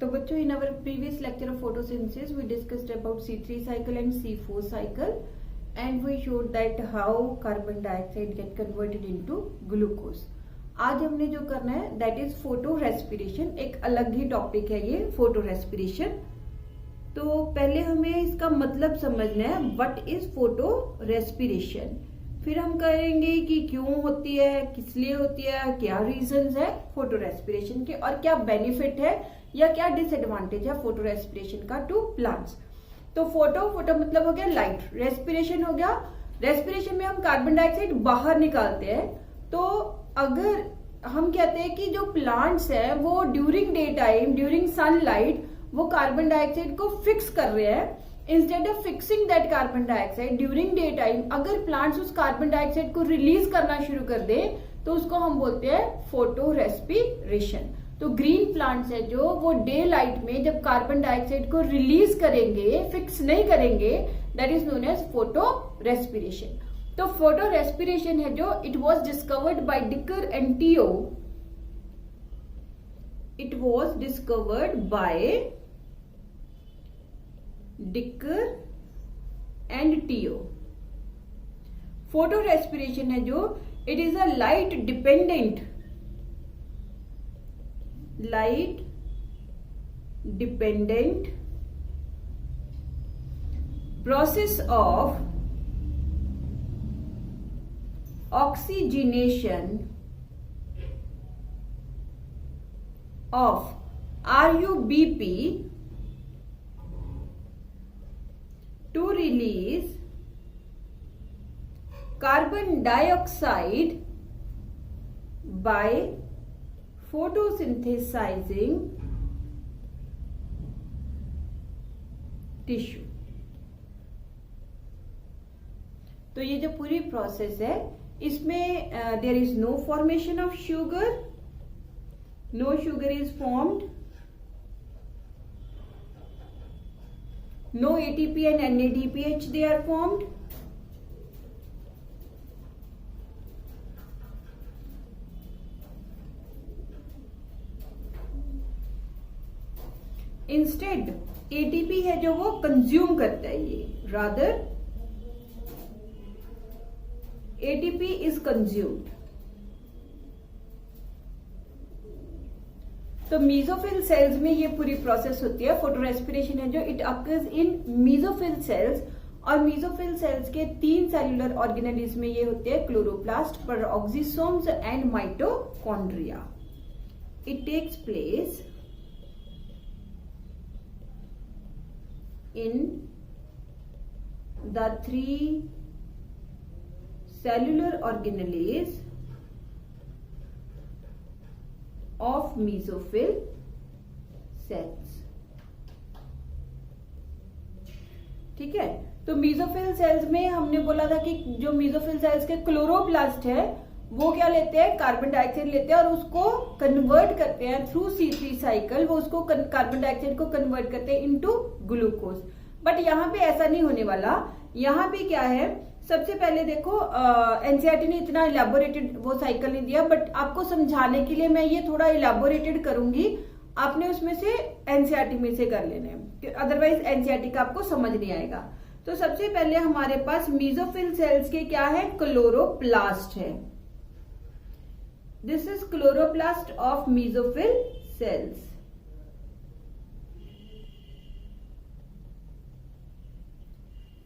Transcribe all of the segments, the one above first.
तो बच्चों, in our previous lecture of photosynthesis we discussed about C3 cycle and C4 cycle and we showed that how carbon dioxide get converted into glucose. आज हमने जो करना है that is photo respiration. एक अलग ही topic है ये photo respiration. तो पहले हमें इसका मतलब समझना है what is photo respiration. फिर हम कहेंगे कि क्यों होती है, किस लिए होती है, क्या रीजंस है फोटो रेस्पिरेशन के और क्या बेनिफिट है या क्या डिसएडवांटेज है फोटो रेस्पिरेशन का टू प्लांट्स. तो फोटो मतलब हो गया लाइट, रेस्पिरेशन हो गया, रेस्पिरेशन में हम कार्बन डाइऑक्साइड बाहर निकालते हैं. तो अगर हम कहते हैं कि जो प्लांट्स है वो during day time, during sunlight वो कार्बन डाइऑक्साइड को फिक्स कर रहे हैं, instead of fixing that carbon dioxide during day time अगर प्लांट्स उस कार्बन डाइऑक्साइड को रिलीज करना शुरू कर दे तो उसको हम बोलते हैं फोटो रेस्पिरेशन. तो ग्रीन प्लांट्स है जो वो डे लाइट में जब कार्बन डाइऑक्साइड को रिलीज करेंगे, फिक्स नहीं करेंगे, that is known as photorespiration. तो फोटो रेस्पिरेशन है जो it was discovered by Decker and Tio. It was discovered by Decker and Tio. Photo respiration है जो it is a light dependent process of oxygenation of RUBP to release carbon dioxide by photosynthesizing tissue. तो ये जो पूरी process है इसमें there is no formation of sugar, no sugar is formed, no ATP and NADPH they are formed. Instead ATP है जो वो consume करता है, ये रादर ATP is consumed. तो मीजोफिल सेल्स में ये पूरी प्रोसेस होती है. फोटो रेस्पिरेशन है जो it occurs in mesophyll cells और मीजोफिल सेल्स के 3 सेल्यूलर ऑर्गेनेलिज में ये होते हैं chloroplast, peroxisomes and mitochondria. It takes place in the 3 cellular organelles of mesophyll cells. ठीक है. तो मेसोफिल सेल्स में हमने बोला था कि जो मेसोफिल सेल्स के क्लोरोप्लास्ट है वो क्या लेते हैं, कार्बन डाइऑक्साइड लेते हैं और उसको कन्वर्ट करते हैं थ्रू C3 साइकिल. वो उसको कार्बन डाइऑक्साइड को कन्वर्ट करते हैं इनटू ग्लूकोज. बट यहाँ पे ऐसा नहीं होने वाला. यहाँ पे क्या है, सबसे पहले देखो एनसीईआरटी ने इतना इलेबोरेटेड वो साइकिल नहीं दिया, बट आपको समझाने के लिए मैं ये थोड़ा इलेबोरेटेड करूंगी. आपने उसमें से एनसीईआरटी में से कर लेने हैं, अदरवाइज एनसीईआरटी का आपको समझ नहीं आएगा. तो सबसे पहले हमारे पास मेसोफिल सेल्स के क्या है, क्लोरोप्लास्ट है. This is chloroplast of mesophyll cells.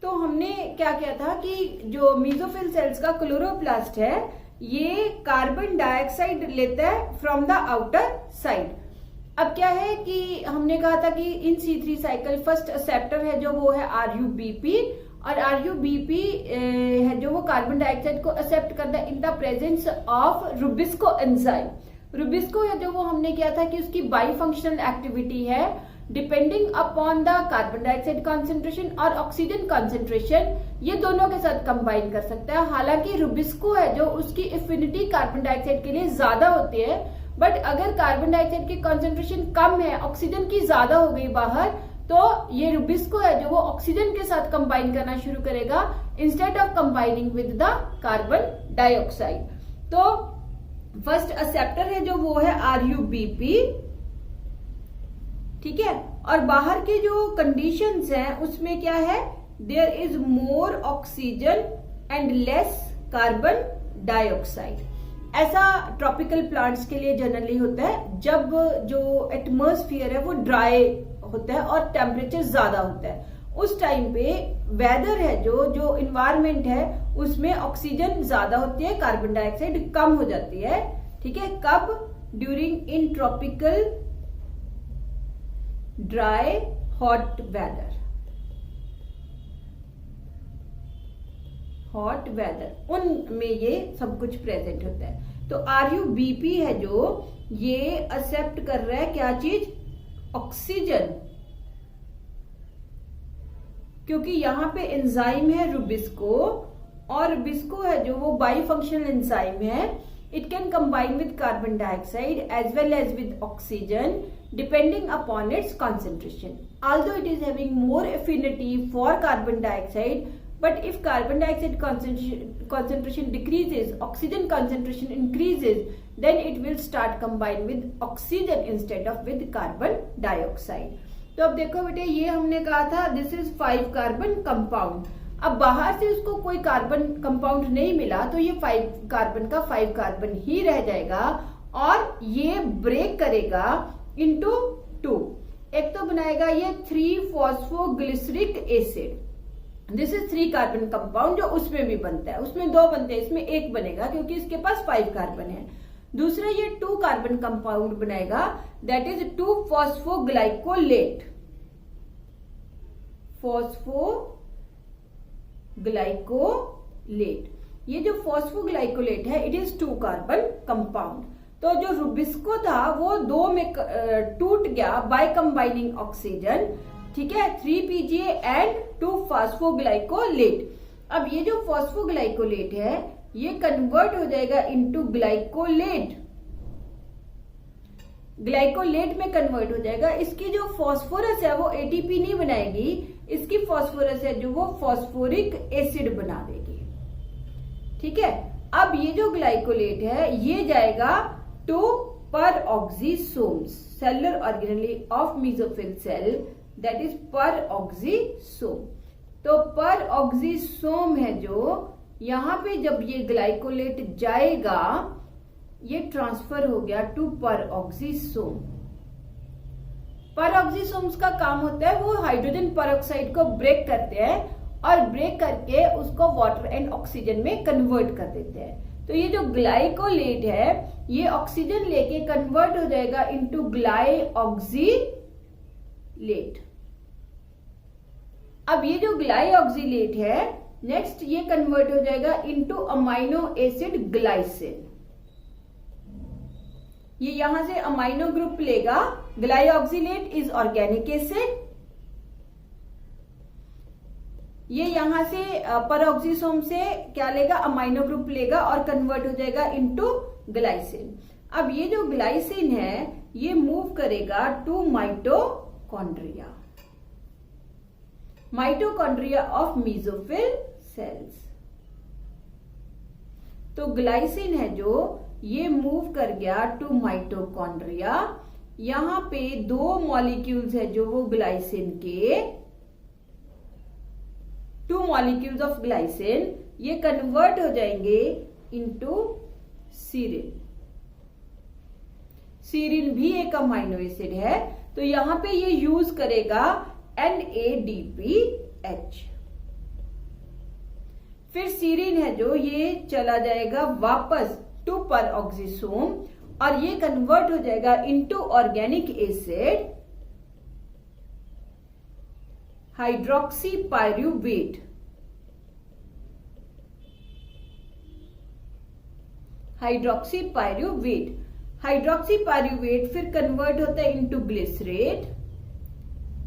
तो हमने क्या किया था कि जो मेसोफिल सेल्स का क्लोरोप्लास्ट है ये कार्बन डाइऑक्साइड लेता है फ्रॉम द आउटर साइड. अब क्या है कि हमने कहा था कि इन C3 साइकिल फर्स्ट एक्सेप्टर है जो वो है RUBP और RUBP है जो वो कार्बन डाइऑक्साइड को एक्सेप्ट करता है in the presence of Rubisco enzyme. Rubisco है जो वो हमने किया था कि उसकी बाईफंक्शनल एक्टिविटी है depending upon the carbon dioxide concentration और ऑक्सीजन कॉन्सेंट्रेशन, ये दोनों के साथ कंबाइन कर सकता है. हालांकि रुबिस्को है जो उसकी एफिनिटी कार्बन डाइऑक्साइड के लिए ज्यादा होती है, बट अगर कार्बन डाइऑक्साइड की कॉन्सेंट्रेशन कम है, ऑक्सीजन की ज्यादा हो गई बाहर, तो ये रुबिस्को है जो वो ऑक्सीजन के साथ कंबाइन करना शुरू करेगा instead of combining with the carbon dioxide. तो फर्स्ट एक्सेप्टर है जो वो है RUBP ठीक है। और बाहर के जो कंडीशंस हैं उसमें क्या है, there is more oxygen and less carbon dioxide. ऐसा ट्रॉपिकल प्लांट्स के लिए जनरली होता है जब जो एटमॉस्फेयर है वो ड्राई होता है और टेम्परेचर ज्यादा होता है। उस टाइम पे वेदर है जो इन्वायरमेंट है उसमें ऑक्सीजन ज्यादा होती है, कार्बन डाइऑक्साइड कम हो जाती है। ठीक है, कब? During in tropical dry hot weather, hot weather उनमें ये सब कुछ प्रेजेंट होता है। तो RUBP है जो ये एक्सेप्ट कर रहा है क्या चीज, ऑक्सीजन, क्योंकि यहाँ पे एंजाइम है रुबिस्को, और रुबिस्को है जो वो बाईफंक्शनल एंजाइम है। It can combine with carbon dioxide as well as with oxygen depending upon its concentration. Although it is having more affinity for carbon dioxide, but if carbon dioxide concentration decreases, oxygen concentration increases, then it will start combine with oxygen instead of with carbon dioxide. तो अब देखो बेटे, ये हमने कहा था this is 5 carbon compound. अब बाहर से उसको कोई कार्बन कंपाउंड नहीं मिला तो ये 5 कार्बन का 5 कार्बन ही रह जाएगा और ये ब्रेक करेगा इनटू 2। एक तो बनाएगा ये three phosphoglyceric acid. This is 3 carbon compound जो उसमें भी बनता है, उसमें 2 बनते हैं, इसमें 1 बनेगा क्योंकि इसके पास 5 कार्बन है। दूसरा ये 2 कार्बन कंपाउंड बनाएगा, दैट इज 2-फॉस्फोग्लाइकोलेट, फॉस्फोग्लाइकोलेट। ये जो फॉस्फोग्लाइकोलेट है इट इज 2 कार्बन कंपाउंड। तो जो रुबिस्को था वो 2 में टूट गया बाय कंबाइनिंग ऑक्सीजन। ठीक है, 3PGA एंड 2-फॉस्फोग्लाइकोलेट। अब ये जो फॉस्फोग्लाइकोलेट है ये कन्वर्ट हो जाएगा इनटू ग्लाइकोलेट, ग्लाइकोलेट में कन्वर्ट हो जाएगा। इसकी जो फॉस्फोरस है वो ATP नहीं बनाएगी, इसकी फॉस्फोरस है जो वो फॉस्फोरिक एसिड बना देगी। ठीक है, अब ये जो ग्लाइकोलेट है ये जाएगा to peroxisomes, cellular organelle of mesophyll cell, that is peroxisome। तो peroxisome है जो यहाँ पे जब ये ग्लाइकोलेट जाएगा ये ट्रांसफर हो गया टू peroxisome। peroxisomes का काम होता है वो हाइड्रोजन पेरोक्साइड को ब्रेक करते हैं और ब्रेक करके उसको वाटर एंड ऑक्सीजन में कन्वर्ट कर देते हैं। तो ये जो ग्लाइकोलेट है ये ऑक्सीजन लेके कन्वर्ट हो जाएगा इनटू ग्लाइऑक्सीलेट। अब ये जो ग्लाइऑक्सीलेट है नेक्स्ट ये कन्वर्ट हो जाएगा इनटू अमाइनो एसिड ग्लाइसिन। ये यहां से अमाइनो ग्रुप लेगा, ग्लाइऑक्सीलेट इज ऑर्गेनिक एसिड। ये यहां से पेरोक्सिसोम से क्या लेगा, अमाइनो ग्रुप लेगा और कन्वर्ट हो जाएगा इनटू ग्लाइसिन। अब ये जो ग्लाइसिन है ये मूव करेगा to mitochondria, mitochondria of mesophyll cells. तो ग्लाइसिन है जो ये मूव कर गया टू माइटोकॉन्ड्रिया। यहां पे 2 मॉलिक्यूल्स है जो वो ग्लाइसिन के, 2 मॉलिक्यूल्स ऑफ ग्लाइसिन ये कन्वर्ट हो जाएंगे इनटू सीरिन। सीरिन भी एक अमाइनो एसिड है तो यहां पे ये यूज करेगा NADPH। फिर सीरिन है जो ये चला जाएगा वापस टू peroxisome और ये कन्वर्ट हो जाएगा इनटू ऑर्गेनिक एसिड हाइड्रोक्सीपाइरुवेट। हाइड्रोक्सीपाइरुवेट, हाइड्रोक्सीपाइरुवेट फिर कन्वर्ट होता है इनटू ग्लिसरेट।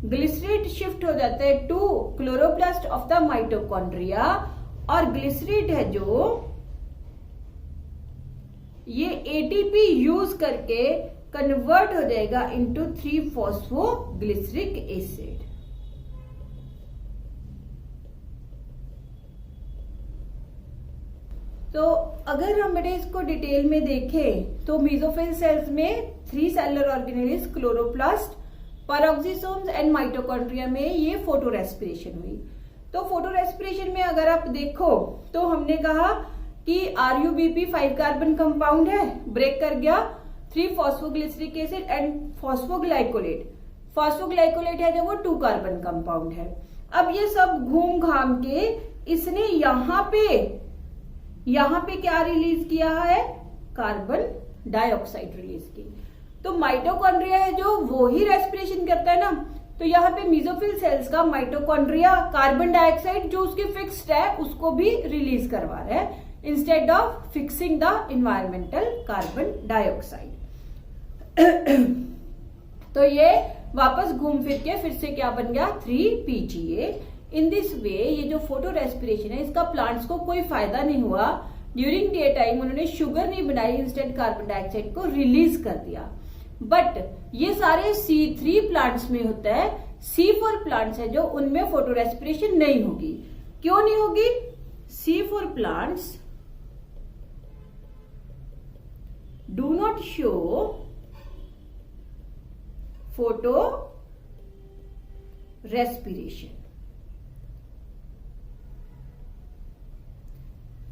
ग्लिसरेट शिफ्ट हो जाता है to chloroplast of the mitochondria और ग्लिसरेट है जो ये ATP यूज करके कन्वर्ट हो जाएगा इनटू 3-फॉस्फोग्लिसरिक एसिड। तो अगर हम बेटे इसको डिटेल में देखें तो मेसोफिल सेल्स में 3 cellular organelles, chloroplast, peroxisomes and mitochondria में ये फोटो रेस्पिरेशन हुई। तो फोटो रेस्पिरेशन में अगर आप देखो तो हमने कहा कि RuBP 5 कार्बन कंपाउंड है, ब्रेक कर गया 3 phosphoglyceric acid and phosphoglycolate. Phosphoglycolate है जो वो 2 कार्बन कंपाउंड है। अब ये सब घूम घाम के इसने यहाँ पे क्या रिलीज किया है, कार्बन डाइऑक्साइड रिलीज की। तो माइटोकॉन्ड्रिया है जो वो ही रेस्पिरेशन करता है ना, तो यहाँ पे मेसोफिल सेल्स का माइटोकॉन्ड्रिया कार्बन डाइऑक्साइड जो उसकी फिक्स्ड है उसको भी रिलीज करवा रहा है instead of fixing the environmental carbon dioxide. तो ये वापस घूम फिर के फिर से क्या बन गया 3PGA। इन दिस वे ये जो फोटो रेस्पिरेशन है इसका प्लांट्स को कोई फायदा नहीं हुआ। ड्यूरिंग डे टाइम उन्होंने शुगर नहीं बनाई, इंस्टेड कार्बन डाइऑक्साइड को रिलीज कर दिया। बट ये सारे C3 प्लांट्स में होता है, C4 प्लांट्स है जो उनमें फोटो रेस्पिरेशन नहीं होगी। क्यों नहीं होगी? C4 plants do not show photo respiration.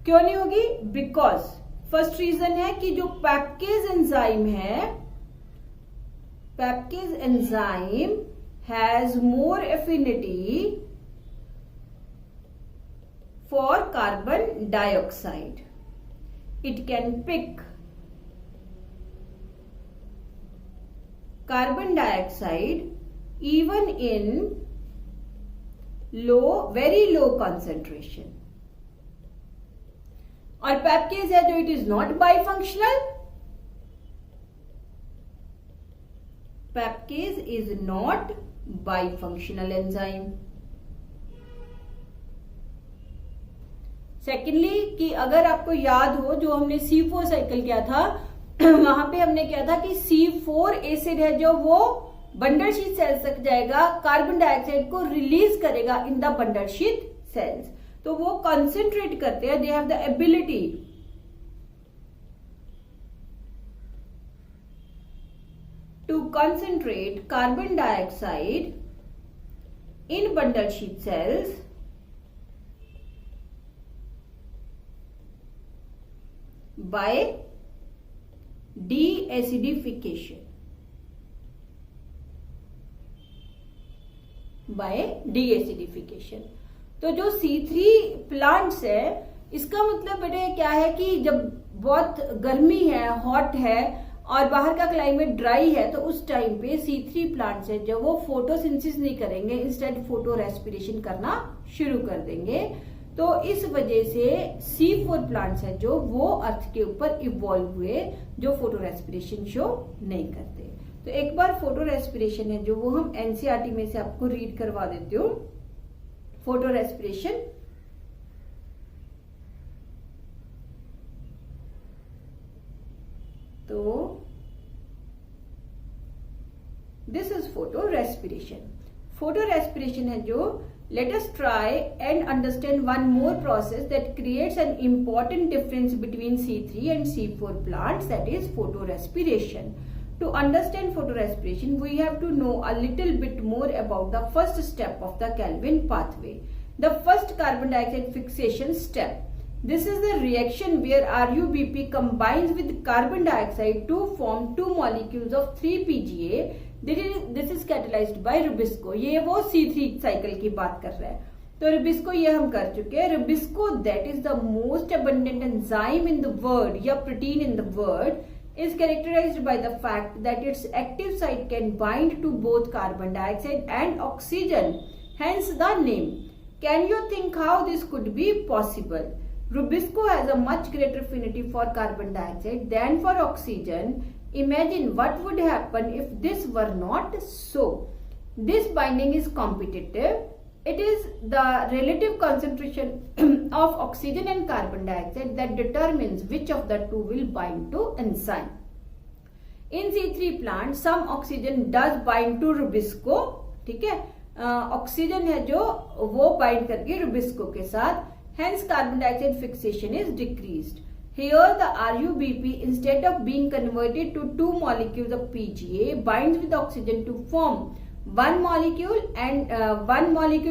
क्यों नहीं होगी? बिकॉज फर्स्ट रीजन है कि जो पैपकेज एंजाइम है, PEPcase enzyme has more affinity for carbon dioxide. It can pick carbon dioxide even in very low concentration। और पैपकेज है जो it is not bifunctional, PEPcase is not bifunctional enzyme. Secondly कि अगर आपको याद हो जो हमने C4 साइकिल किया था वहां पे हमने क्या था कि C4 एसिड है जो वो बंडल शीट सेल्स तक जाएगा, कार्बन डाइऑक्साइड को रिलीज करेगा in the bundle sheath cells. तो वो कंसेंट्रेट करते हैं, they have the ability to concentrate carbon dioxide in bundle sheath cells by de-acidification। तो जो C3 प्लांट्स है इसका मतलब बेटे क्या है कि जब बहुत गर्मी है, हॉट है और बाहर का क्लाइमेट ड्राई है तो उस टाइम पे C3 प्लांट्स है जो वो फोटोसिंथेसिस नहीं करेंगे, इंस्टेड फोटो रेस्पिरेशन करना शुरू कर देंगे। तो इस वजह से C4 प्लांट्स है जो वो अर्थ के ऊपर इवॉल्व हुए जो फोटो रेस्पिरेशन शो नहीं करते। तो एक बार फोटो रेस्पिरेशन है जो वो हम NCERT में से आपको रीड करवा देती हूँ। फोटो रेस्पिरेशन तो this is photo respiration. Photo respiration है जो let us try and understand one more process that creates an important difference between C3 and C4 plants, that is photorespiration. To understand photorespiration, we have to know a little bit more about the first step of the Calvin pathway, the first carbon dioxide fixation step. This is the reaction where RuBP combines with carbon dioxide to form two molecules of 3PGA. This is catalyzed by Rubisco। ये वो C3 cycle की बात कर रहा है। तो Rubisco ये हम कर चुके हैं। Rubisco that is the most abundant enzyme in the world या protein in the world is characterized by the fact that its active site can bind to both carbon dioxide and oxygen, hence the name. Can you think how this could be possible? Rubisco has a much greater affinity for carbon dioxide than for oxygen. Imagine what would happen if this were not so. This binding is competitive. It is the relative concentration of oxygen and carbon dioxide that determines which of the two will bind to enzyme. In C3 plant, some oxygen does bind to Rubisco, ठीक है, oxygen है जो वो bind करके Rubisco के साथ, hence carbon dioxide fixation is decreased. Here the RuBP, instead of being converted to two molecules of PGA, binds with oxygen to form one molecule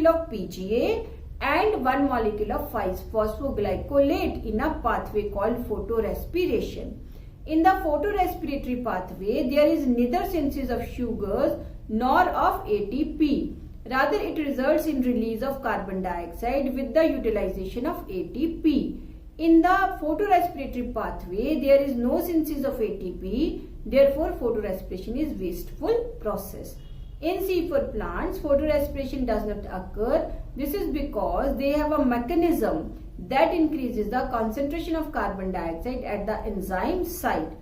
of PGA and one molecule of phosphoglycolate in a pathway called photorespiration. In the photorespiratory pathway, there is neither synthesis of sugars nor of ATP. Rather, it results in release of carbon dioxide with the utilization of ATP. In the photorespiratory pathway, there is no synthesis of ATP. Therefore, photorespiration is wasteful process. In C4 plants, photorespiration does not occur. This is because they have a mechanism that increases the concentration of carbon dioxide at the enzyme site.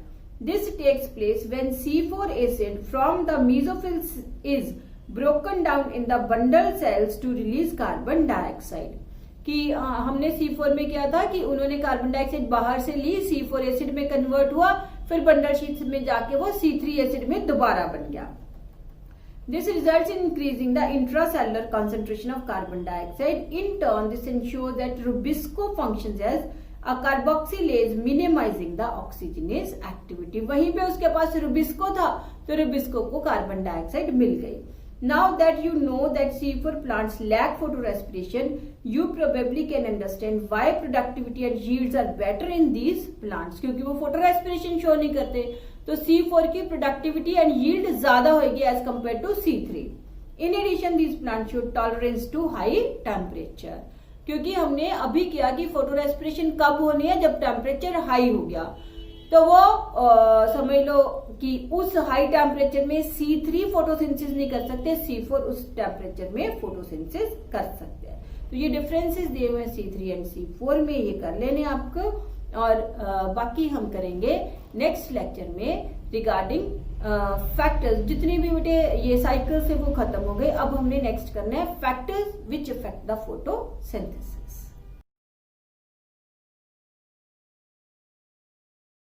This takes place when C4 acid from the mesophils is broken down in the bundle cells to release carbon dioxide. कि हमने C4 में क्या था कि उन्होंने carbon dioxide बाहर से ली, C4 acid में कन्वर्ट हुआ, फिर बंडल शीट में जाके वो C3 एसिड में दोबारा बन गया. This results in increasing the intracellular concentration of carbon dioxide. In turn, this ensures that Rubisco functions as a carboxylase, minimizing the oxygenase activity. वहीं पे उसके पास Rubisco था, तो Rubisco को कार्बन डाइऑक्साइड मिल गई. Now that you know that C4 plants lack photorespiration, you probably can understand why productivity and yields are better in these plants. क्योंकि वो photorespiration show नहीं करते, तो C4 की productivity and yield ज्यादा होगी as compared to C3. In addition, these plants show tolerance to high temperature. क्योंकि हमने अभी किया कि photorespiration कब होनी है, जब टेम्परेचर हाई हो गया, तो वो समझ लो कि उस हाई टेम्परेचर में C3 फोटोसिंथेसिस नहीं कर सकते, C4 उस टेम्परेचर में फोटोसिंथेसिस कर सकते हैं. तो ये डिफरेंसेस दिए हुए हैं C3 एंड C4 में, ये कर लेने आपको. और बाकी हम करेंगे नेक्स्ट लेक्चर में रिगार्डिंग फैक्टर्स. जितनी भी बेटे ये साइकिल्स है वो खत्म हो गए. अब हमने नेक्स्ट करना है factors which affect the photosynthesis.